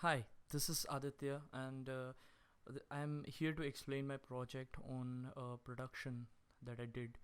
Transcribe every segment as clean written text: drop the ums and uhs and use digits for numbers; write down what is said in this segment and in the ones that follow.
Hi, this is Aditya, and I'm here to explain my project on production that I did.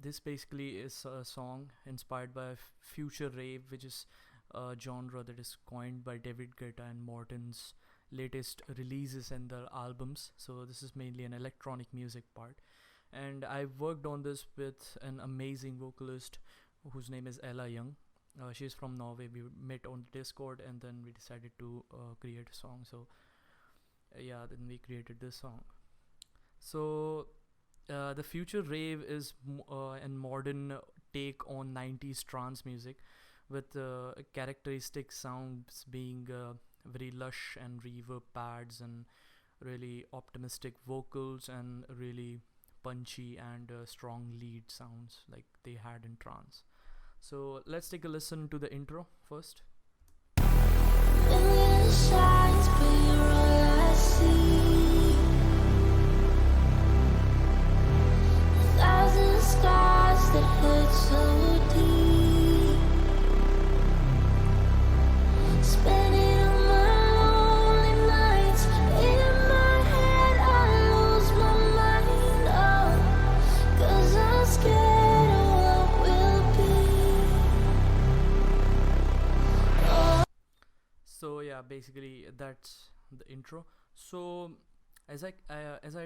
This basically is a song inspired by future rave, which is a genre that is coined by David Guetta and Morton's latest releases and their albums. So this is mainly an electronic music part, and I worked on this with an amazing vocalist whose name is Ella Young. She's from Norway. We met on Discord, and then we decided to create a song. So yeah, then we created this song. So the future rave is a modern take on 90s trance music, with characteristic sounds being very lush and reverb pads and really optimistic vocals and really punchy and strong lead sounds like they had in trance. So let's take a listen to the intro first. Million shines, but you're all I see. A thousand scars that hurt so deep. Spending all my lonely nights in my head, I lose my mind. Oh, 'cause I'm scared of what will be. Oh. So yeah, basically that's the intro. So as I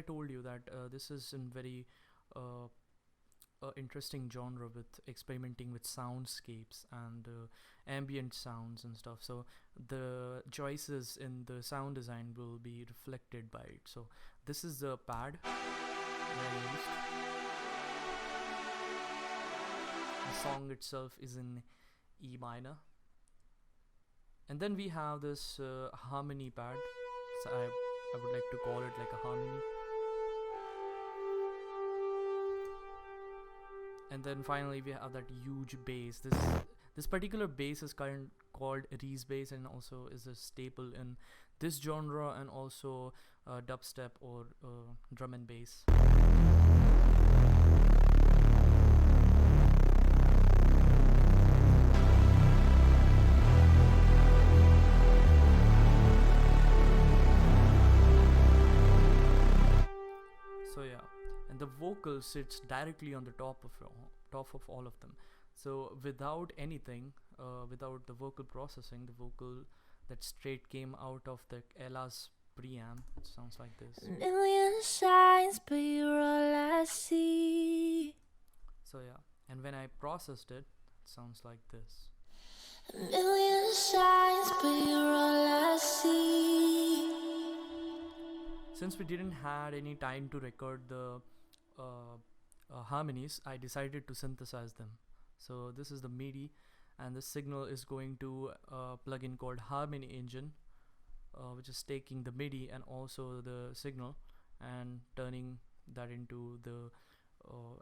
told you that this is in very uh, interesting genre with experimenting with soundscapes and ambient sounds and stuff. So the choices in the sound design will be reflected by it. So this is the pad that I used. The song itself is in E minor, and then we have this harmony pad. So I would like to call it like a harmony. And then finally we have that huge bass. This particular bass is called Reese bass, and also is a staple in this genre, and also dubstep or drum and bass. So yeah, and the vocal sits directly on the top of all of them. So without anything, without the vocal processing, the vocal that straight came out of the Ella's preamp. It sounds like this. Million shines, but you're all I see. So yeah, and when I processed it, it sounds like this. Million shines, but you're all I see. Since we didn't had any time to record the harmonies, I decided to synthesize them. So this is the MIDI, and the signal is going to a plugin called Harmony Engine, which is taking the MIDI and also the signal and turning that into the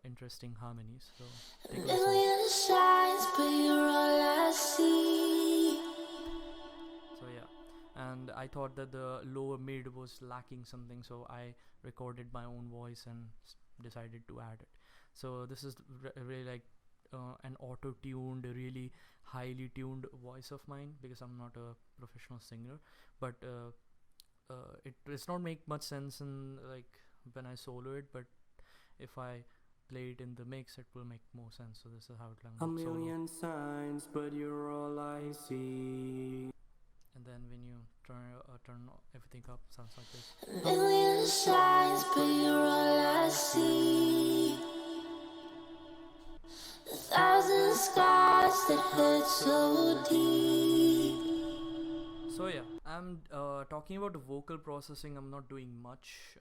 interesting harmonies. So take a listen. Million shines, but you're all I see. So yeah, and I thought that the lower mid was lacking something, so I recorded my own voice and decided to add it. So this is really like an auto-tuned, really highly tuned voice of mine, because I'm not a professional singer, but it does not make much sense in like when I solo it, but if I play it in the mix, it will make more sense. So this is how it A sounds solo. million signs, but you're all I see. And then when you turn everything up, sounds like this. Million shines, but you're all I see. A thousand scars that hurt so deep. So yeah, I'm talking about the vocal processing. I'm not doing much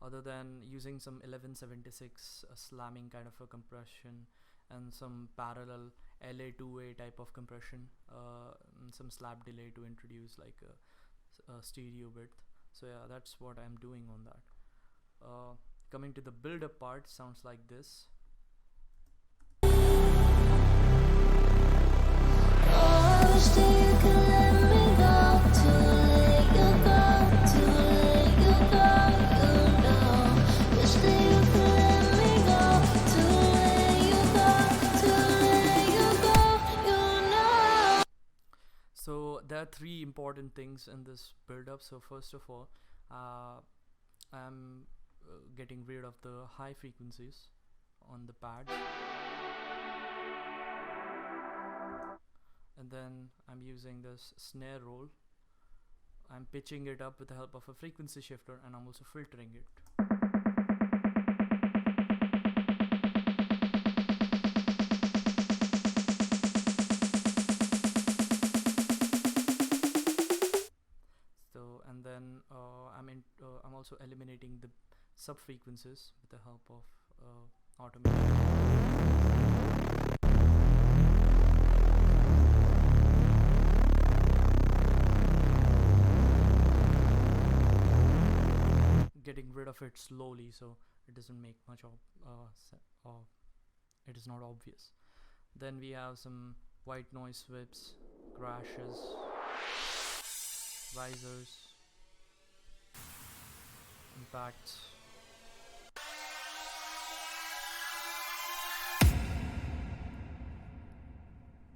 other than using some 1176 slamming kind of a compression, and some parallel LA2A type of compression, and some slap delay to introduce like a stereo width. So yeah, that's what I'm doing on that. Coming to the build-up part, sounds like this. Oh, I wish that you could let me go. To let you go, to let you go, you know. Wish that you could let me go. To let you go, to let you go, you know. So there are three three important things in this build up. So first of all, I'm getting rid of the high frequencies on the pad, and then I'm using this snare roll. I'm pitching it up with the help of a frequency shifter, and I'm also filtering it. So, and then I'm also eliminating the sub frequencies with the help of automation. Getting rid of it slowly so it doesn't make much of it is not obvious. Then we have some white noise sweeps, crashes, risers, impacts.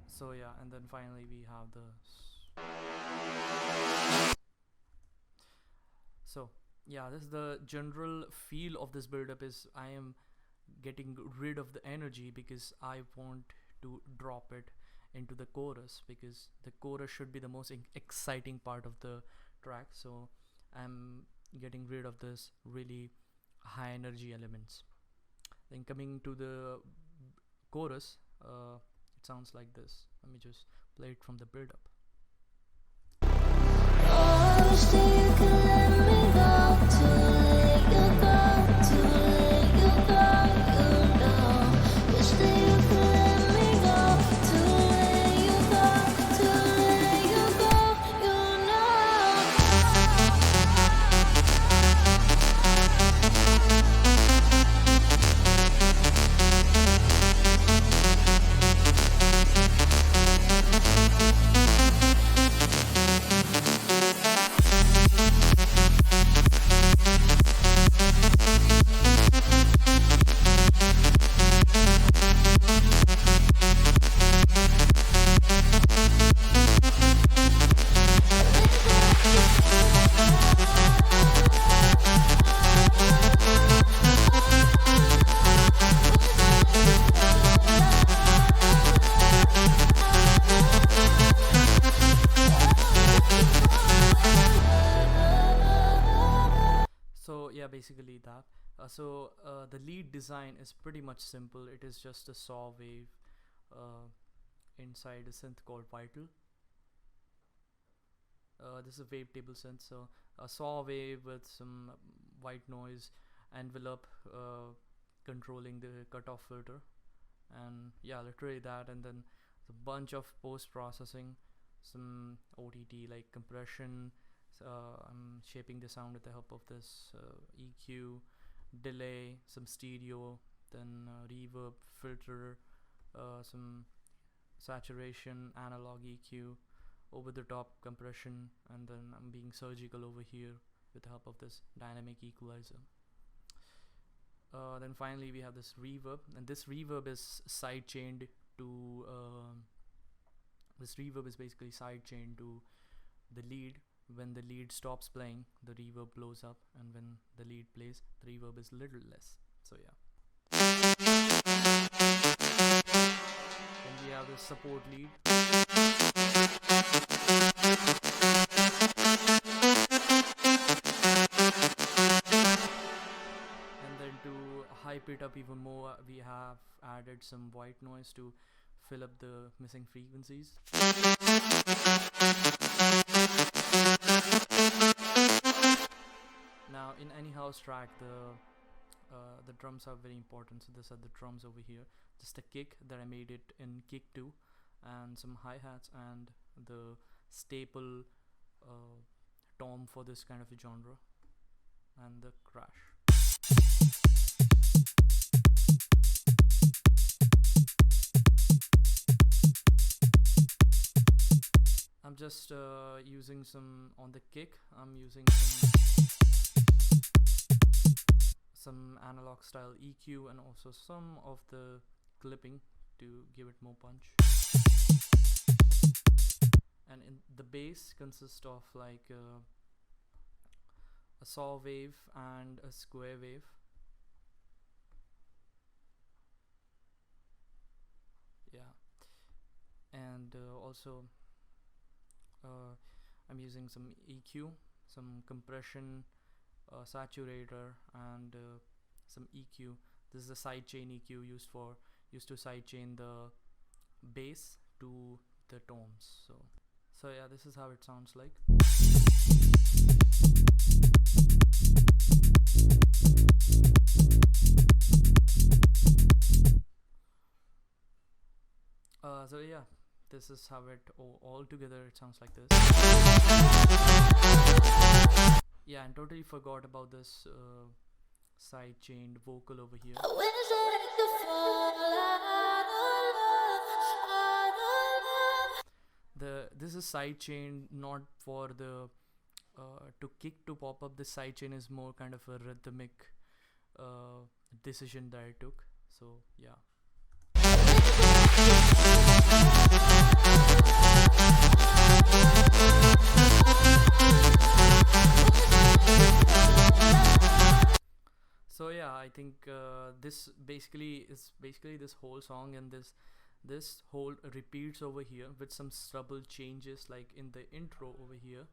So yeah, and then finally we have the so yeah, this is the general feel of this build-up. Is I am getting rid of the energy because I want to drop it into the chorus, because the chorus should be the most exciting part of the track. So I'm getting rid of this really high energy elements. Then coming to the chorus, it sounds like this. Let me just play it from the build-up. Yeah, basically that. The lead design is pretty much simple. It is just a saw wave inside a synth called Vital. This is a wavetable synth, so a saw wave with some white noise envelope controlling the cutoff filter, and yeah, literally that. And then a bunch of post-processing, some OTT like compression. I'm shaping the sound with the help of this EQ, delay, some stereo, then reverb, filter, some saturation, analog EQ, over the top compression, and then I'm being surgical over here with the help of this dynamic equalizer. Then finally we have this reverb, and this reverb is sidechained to basically sidechained to the lead. When the lead stops playing, the reverb blows up, and when the lead plays, the reverb is little less. So yeah. Then we have the support lead. And then to hype it up even more, we have added some white noise to fill up the missing frequencies. Now in any house track, the drums are very important, so these are the drums over here. Just a kick that I made it in kick 2, and some hi-hats, and the staple tom for this kind of a genre, and the crash. I'm just using some on the kick. I'm using some analog style EQ, and also some of the clipping to give it more punch. and in the bass consists of like a saw wave and a square wave. Yeah, and also I'm using some EQ, some compression, saturator, and some EQ. This is a sidechain EQ used to sidechain the bass to the tones. So yeah, this is how it sounds like. So yeah, this is how it all together it sounds like this. Yeah, and totally forgot about this side chained vocal over here. I wish that I could fall out of love. This is side chain not for the to kick to pop up. This side chain is more kind of a rhythmic decision that I took. So yeah. So yeah, I think this basically this whole song, and this whole repeats over here with some subtle changes, like in the intro over here.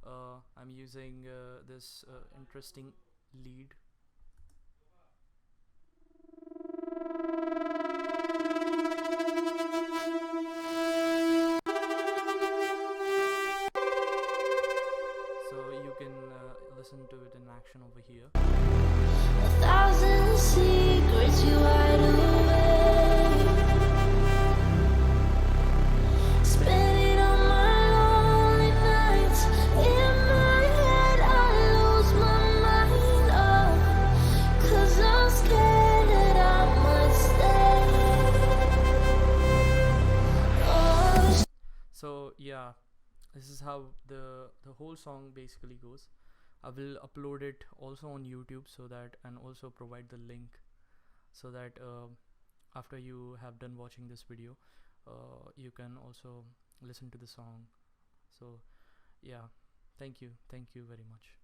I'm using this interesting lead. So you can listen to it in action over here. 1,000 secrets you hide away. Spending all my lonely nights in my head, I lose my mind. Oh, 'cause I'm scared that I might stay. Oh. So yeah, this is how the whole song basically goes. I will upload it also on YouTube, so that, and also provide the link, so that after you have done watching this video, you can also listen to the song. So yeah, thank you very much.